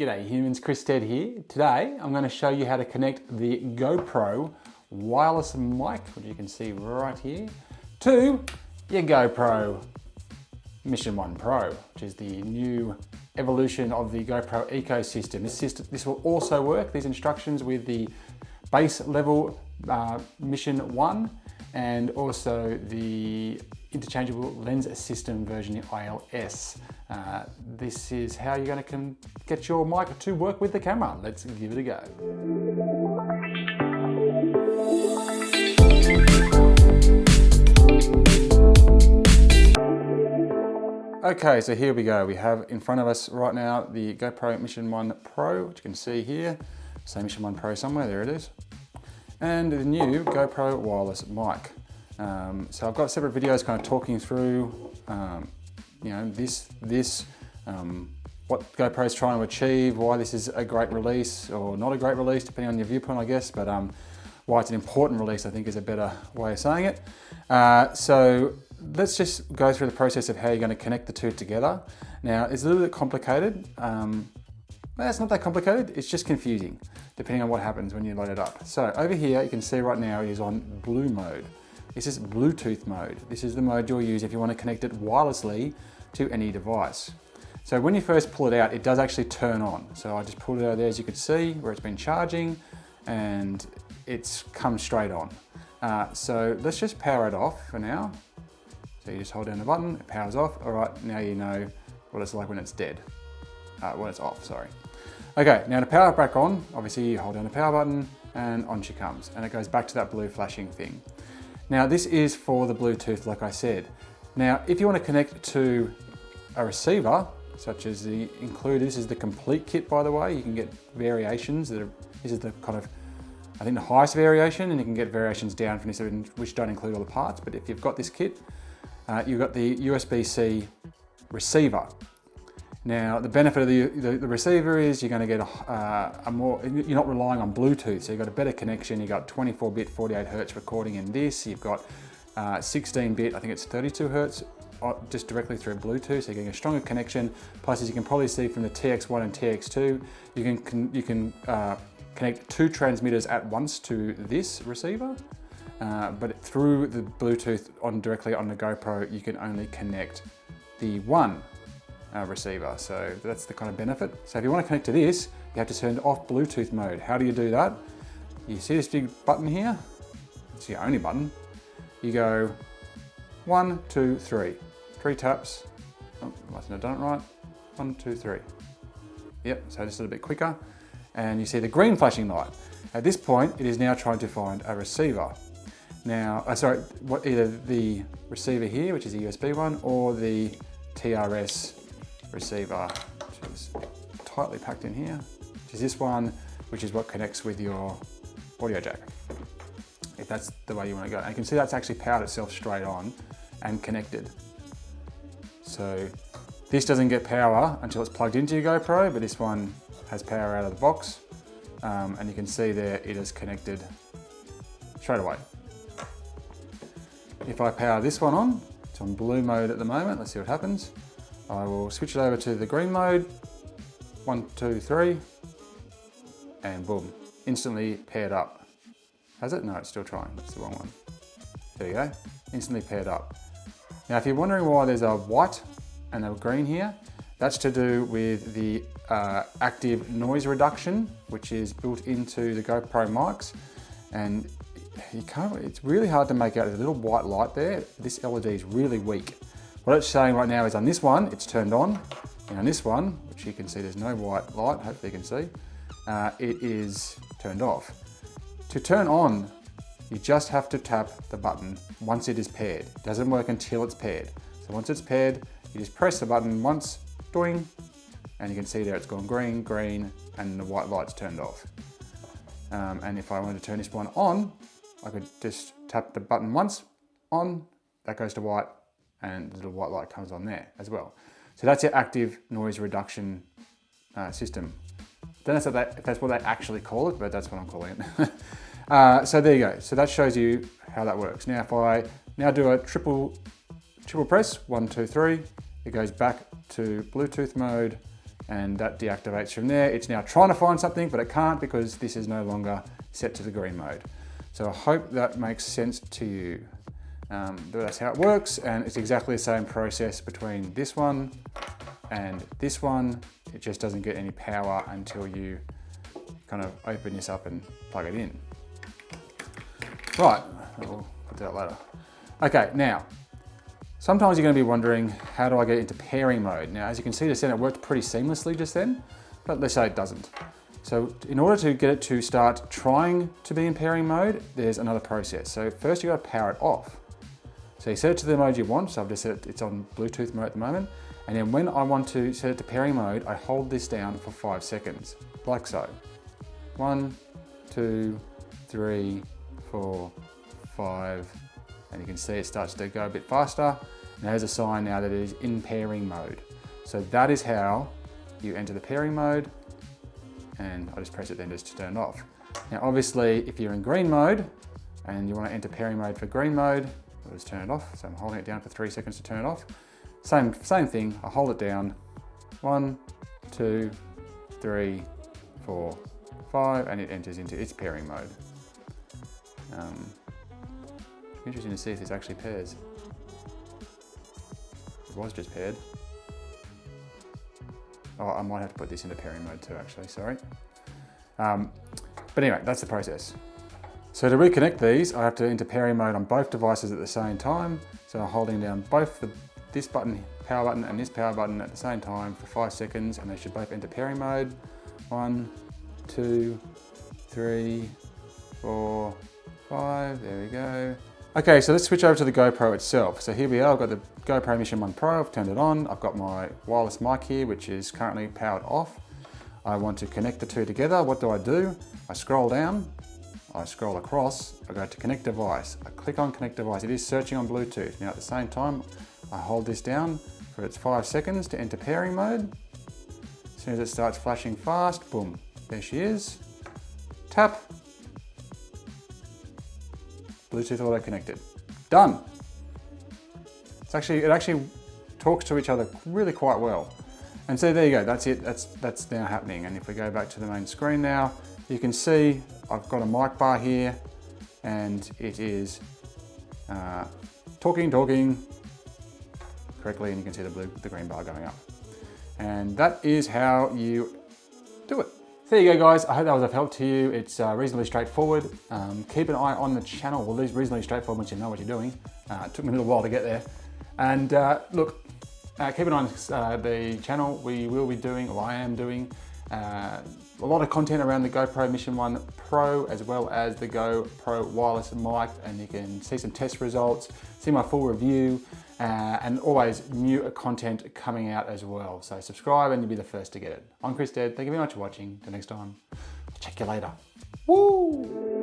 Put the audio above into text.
G'day humans, Chris Stead here. Today I'm going to show you how to connect the GoPro Wireless Mic, which you can see right here, to your GoPro Mission 1 Pro, which is the new evolution of the GoPro ecosystem. This will also work, these instructions, with the base level Mission 1 and also the interchangeable lens system version, the ILS. This is how you're going to get your mic to work with the camera. Let's give it a go. Okay, so here we go. We have in front of us right now the GoPro Mission 1 Pro, which you can see here. Say Mission 1 Pro somewhere, there it is. And the new GoPro Wireless Mic. So I've got separate videos kind of talking through, what GoPro is trying to achieve, why this is a great release or not a great release, depending on your viewpoint, I guess, but why it's an important release, I think, is a better way of saying it. So let's just go through the process of how you're going to connect the two together. Now, it's a little bit complicated. It's not that complicated, it's just confusing, depending on what happens when you load it up. So over here, you can see right now it is on blue mode. This is Bluetooth mode. This is the mode you'll use if you want to connect it wirelessly to any device. So when you first pull it out, it does actually turn on. So I just pulled it out there, as you can see, where it's been charging, and it's come straight on. So let's just power it off for now. So you just hold down the button, it powers off. All right, now you know what it's like when it's dead. When it's off, sorry. Okay, now to power it back on, obviously you hold down the power button and on she comes. And it goes back to that blue flashing thing. Now this is for the Bluetooth, like I said. Now, if you want to connect to a receiver, such as the included, this is the complete kit, by the way. You can get variations that are, this is the kind of, I think, the highest variation, and you can get variations down from this, which don't include all the parts. But if you've got this kit, you've got the USB-C receiver. Now, the benefit of the receiver is you're going to get you're not relying on Bluetooth, so you've got a better connection. You've got 24-bit 48 Hertz recording in this. You've got 16-bit, I think it's 32 Hertz, just directly through Bluetooth, so you're getting a stronger connection. Plus, as you can probably see from the TX1 and TX2, you can connect two transmitters at once to this receiver, but through the Bluetooth directly on the GoPro, you can only connect the one receiver. So that's the kind of benefit. So if you want to connect to this, you have to turn off Bluetooth mode. How do you do that? You see this big button here? It's the only button. You go 1, 2, 3. 3 taps. Oh, I mustn't have done it right. 1, 2, 3. Yep, so just a little bit quicker. And you see the green flashing light. At this point, it is now trying to find a receiver. Now, either the receiver here, which is a USB one, or the TRS receiver, which is tightly packed in here, which is this one, which is what connects with your audio jack, if that's the way you want to go. And you can see that's actually powered itself straight on and connected. So this doesn't get power until it's plugged into your GoPro, but this one has power out of the box. And you can see there it is connected straight away. If I power this one on, it's on blue mode at the moment, let's see what happens. I will switch it over to the green mode, 1, 2, 3, and boom, instantly paired up. Has it? No, it's still trying, that's the wrong one. There you go, instantly paired up. Now, if you're wondering why there's a white and a green here, that's to do with the active noise reduction, which is built into the GoPro mics. And it's really hard to make out. There's a little white light there. This LED is really weak. What it's saying right now is on this one, it's turned on. And on this one, which you can see there's no white light, hopefully you can see, it is turned off. To turn on, you just have to tap the button once it is paired. It doesn't work until it's paired. So once it's paired, you just press the button once, doing, and you can see there it's gone green, green, and the white light's turned off. And if I wanted to turn this one on, I could just tap the button once, on, that goes to white, and the little white light comes on there as well. So that's your active noise reduction system. Don't know if that's what they actually call it, but that's what I'm calling it. So there you go. So that shows you how that works. Now, if I now do a triple press, 1, 2, 3, it goes back to Bluetooth mode, and that deactivates from there. It's now trying to find something, but it can't because this is no longer set to the green mode. So I hope that makes sense to you. That's how it works, and it's exactly the same process between this one and this one. It just doesn't get any power until you kind of open this up and plug it in. Right, we'll put that later. Okay, now, sometimes you're going to be wondering, how do I get into pairing mode? Now, as you can see just then, it worked pretty seamlessly just then, but let's say it doesn't. So in order to get it to start trying to be in pairing mode, there's another process. So first you've got to power it off. So you set it to the mode you want. So I've just set it, it's on Bluetooth mode at the moment. And then when I want to set it to pairing mode, I hold this down for 5 seconds, like so. 1, 2, 3, 4, 5, and you can see it starts to go a bit faster. And there's a sign now that it is in pairing mode. So that is how you enter the pairing mode, and I just press it then just to turn it off. Now obviously if you're in green mode and you want to enter pairing mode for green mode, I'll just turn it off. So I'm holding it down for 3 seconds to turn it off. Same thing, I hold it down, 1, 2, 3, 4, 5, and it enters into its pairing mode. Interesting to see if this actually pairs. It was just paired. Oh, I might have to put this into pairing mode too, actually, sorry. But anyway, that's the process. So to reconnect these, I have to enter pairing mode on both devices at the same time. So I'm holding down both this button, power button, and this power button at the same time for 5 seconds, and they should both enter pairing mode. 1, 2, 3, 4, 5, there we go. Okay, so let's switch over to the GoPro itself. So here we are, I've got the GoPro Mission 1 Pro, I've turned it on. I've got my wireless mic here, which is currently powered off. I want to connect the two together. What do? I scroll down, I scroll across, I go to connect device. I click on connect device. It is searching on Bluetooth. Now at the same time, I hold this down for its 5 seconds to enter pairing mode. As soon as it starts flashing fast, boom, there she is. Tap. Bluetooth auto connected. Done. It actually talks to each other really quite well. And so there you go, that's it, that's now happening. And if we go back to the main screen now, you can see I've got a mic bar here, and it is talking correctly, and you can see the green bar going up. And that is how you do it. So there you go, guys. I hope that was of help to you. It's reasonably straightforward. Keep an eye on the channel. Well, it's reasonably straightforward once you know what you're doing. It took me a little while to get there. And look, keep an eye on the channel. We will be doing, or I am doing, a lot of content around the GoPro Mission 1 Pro, as well as the GoPro Wireless Mic, and you can see some test results, see my full review, and always new content coming out as well. So subscribe and you'll be the first to get it. I'm Chris Dead. Thank you very much for watching. Till next time, I'll check you later. Woo!